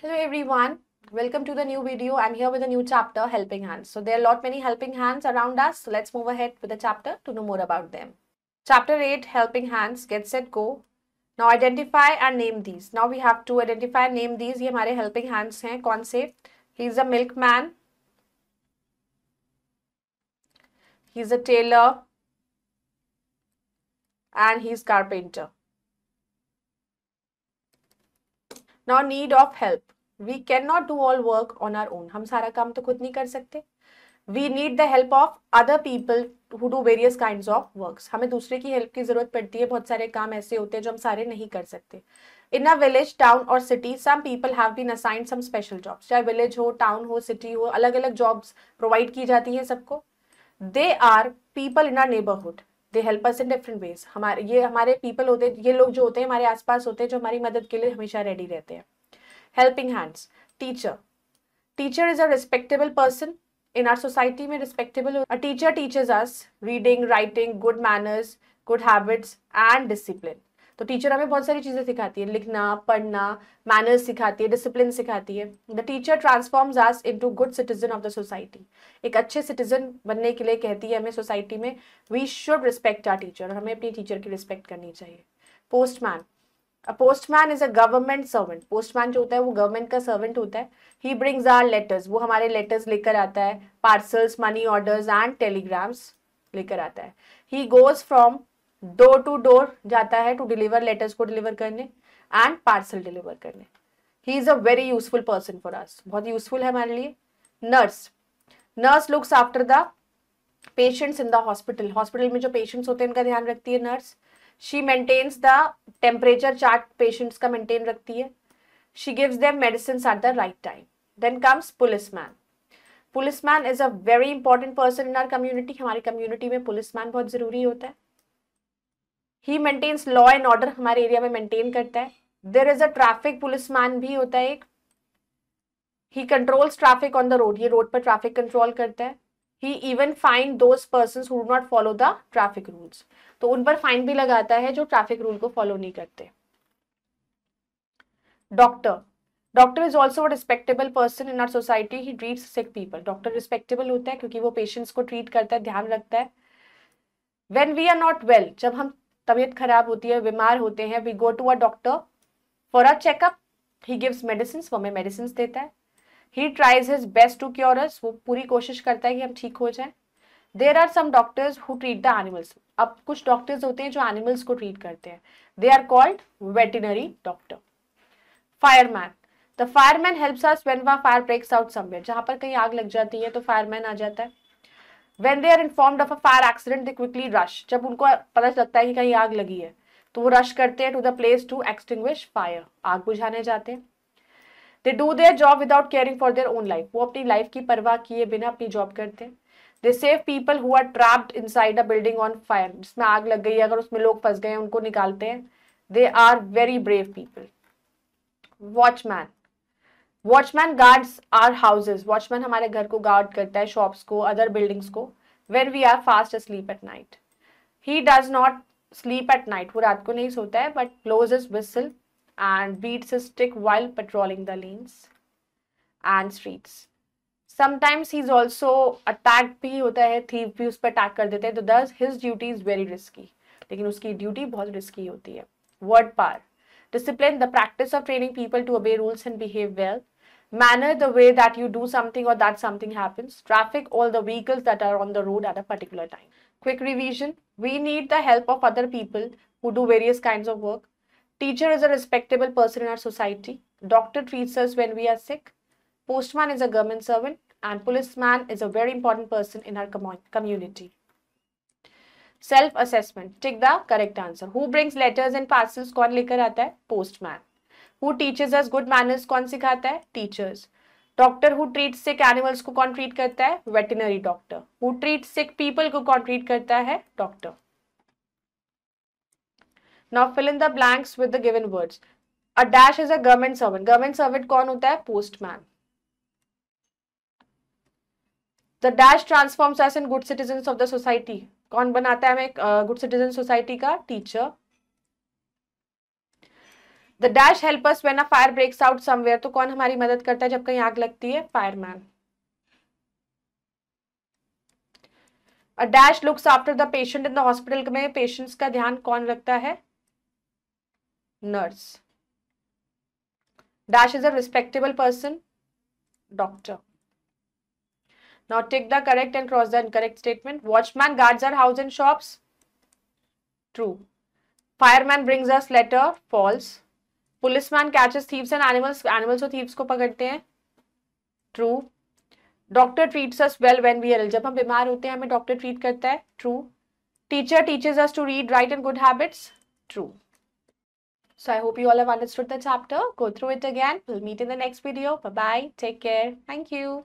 Hello everyone, welcome to the new video. I'm here with a new chapter, Helping Hands. So there are a lot many helping hands around us. So let's move ahead with the chapter to know more about them. Chapter 8, Helping Hands, Get Set Go. Now identify and name these. Now we have to identify and name these. ये हमारे helping hands हैं. कौन से? He's a milkman. He's a tailor. And he's carpenter. Now need of help. We cannot do all work on our own. हम सारा काम तो खुद नहीं कर सकते. We need the help of other people who do various kinds of works. हमें दूसरे की हेल्प की जरूरत पड़ती है. बहुत सारे काम ऐसे होते हैं जो हम सारे नहीं कर सकते. In a village, town or city, some people have been assigned some special jobs. चाहे village हो, town हो, city हो, अलग अलग jobs provide की जाती हैं सबको. They are people in our neighborhood. They help us in different ways. हमारे people होते हैं, ये लोग जो होते हैं हमारे आसपास होते हैं जो हमारी मदद के लिए हमेशा ready रहते हैं. Helping hands. Teacher. Teacher is a respectable person in our society में respectable. A teacher teaches us reading, writing, good manners, good habits and discipline. तो टीचर हमें बहुत सारी चीजें सिखाती है, लिखना, पढ़ना, मैनर्स सिखाती है, डिसिप्लिन सिखाती है. The teacher transforms us into good citizen of the society. एक अच्छे सिटीजन बनने के लिए कहती है हमें सोसाइटी में we should respect our teacher. हमें अपनी टीचर की रिस्पेक्ट करनी चाहिए. Postman. A postman is a government servant. Postman जो होता है वो गवर्नमेंट का सर्वेंट होता है. He brings our letters. वो हमारे लेटर्स लेकर आता है. Parcels, money orders and telegrams लेकर आता है. He goes from door to door जाता है to deliver letters को deliver करने and parcel deliver करने. He is a very useful person for us. बहुत useful है हमारे लिए. Nurse. Nurse looks after the patients in the hospital. Hospital में जो patients होते हैं उनका ध्यान रखती है nurse. She maintains the temperature chart patients का maintain रखती है. She gives them medicines at the right time. Then comes policeman. Policeman is a very important person in our community. हमारी community में policeman बहुत जरूरी होता है. He maintains law and order. हमारे एरिया में maintain करता है. There is a traffic policeman भी होता है एक. He controls traffic on the road. ये road पर traffic control करता है. He even fine those persons who do not follow the traffic rules. तो उन पर फाइन भी लगाता है जो ट्रैफिक रूल को फॉलो नहीं करते. Doctor. Doctor is also a respectable person in our society. He treats sick people. Doctor respectable होता है क्योंकि वो पेशेंट्स को ट्रीट करता है, ध्यान रखता है. When we are not well, जब हम तबीयत खराब होती है, बीमार होते हैं, we go to a doctor for a checkup. He gives medicine. वो हमें मेडिसिन देता है. He tries his best to cure us. वो पूरी कोशिश करता है कि हम ठीक हो जाए. There are some doctors who treat the animals. अब कुछ डॉक्टर्स होते हैं जो एनिमल्स को ट्रीट करते हैं. They are called veterinary doctor. Fireman. The fireman helps us when the fire breaks out somewhere. जहां पर कहीं आग लग जाती है तो फायरमैन आ जाता है. When they are informed of a fire accident they quickly rush. जब उनको पता लगता है कि कहीं आग लगी है तो वो रश करते हैं to the place to extinguish fire. आग बुझाने जाते हैं. They do their job without caring for their own life. वो अपनी लाइफ की परवाह किए बिना अपनी जॉब करते हैं. They save people who are trapped inside a building on fire. जिसमें आग लग गई है, अगर उसमें लोग फंस गए हैं उनको निकालते हैं. They are very brave people. Watchman. Watchman guards our houses. Watchman हमारे घर को गार्ड करता है, शॉप्स को, अदर बिल्डिंग्स को. When we are fast asleep at night. He does not sleep at night. वो रात को नहीं सोता है, but blows his whistle and beats his stick while patrolling the lanes and streets. Sometimes he is also attacked भी होता है, thief भी उस पर अटैक कर देते हैं. तो thus his duty is very risky. लेकिन उसकी ड्यूटी बहुत रिस्की होती है. Word power. Discipline, the practice of training people to obey rules and behave well. Manner, the way that you do something or that something happens. Traffic, all the vehicles that are on the road at a particular time. Quick revision. We need the help of other people who do various kinds of work. Teacher is a respectable person in our society. Doctor treats us when we are sick. Postman is a government servant. And policeman is a very important person in our community. Self-assessment. Tick the correct answer. Who brings letters and parcels? कौन लेकर आता है? Postman. Who teaches us good manners? कौन सिखाता है? Teachers. Doctor who treats sick animals को कौन treat करता है? Veterinary doctor. Who treats sick people को कौन treat करता है? Doctor. Now fill in the blanks with the given words. A dash is a government servant. Government servant कौन होता है? Postman. The dash transforms us in good citizens of the society. कौन बनाता है हमें गुड सिटीजन सोसाइटी का? Teacher. The dash help us when a fire breaks out somewhere, तो कौन हमारी मदद करता है जब कहीं आग लगती है? Fireman. A dash looks after the patient in the hospital, में पेशेंट्स का ध्यान कौन रखता है? Nurse. Dash is a respectable person, doctor. Now tick the correct and cross the incorrect statement. Watchman guards our house and shops. True. Fireman brings us letter. False. Policeman catches thieves and animals. Animals और thieves को पकड़ते हैं. True. Doctor treats us well when we are ill. जब हम बीमार होते हैं हमें डॉक्टर ट्रीट करता है. True. Teacher teaches us to read, write and good habits. True. So I hope you all have understood the chapter. Go through it again. We'll meet in the next video. Bye bye. Take care. Thank you.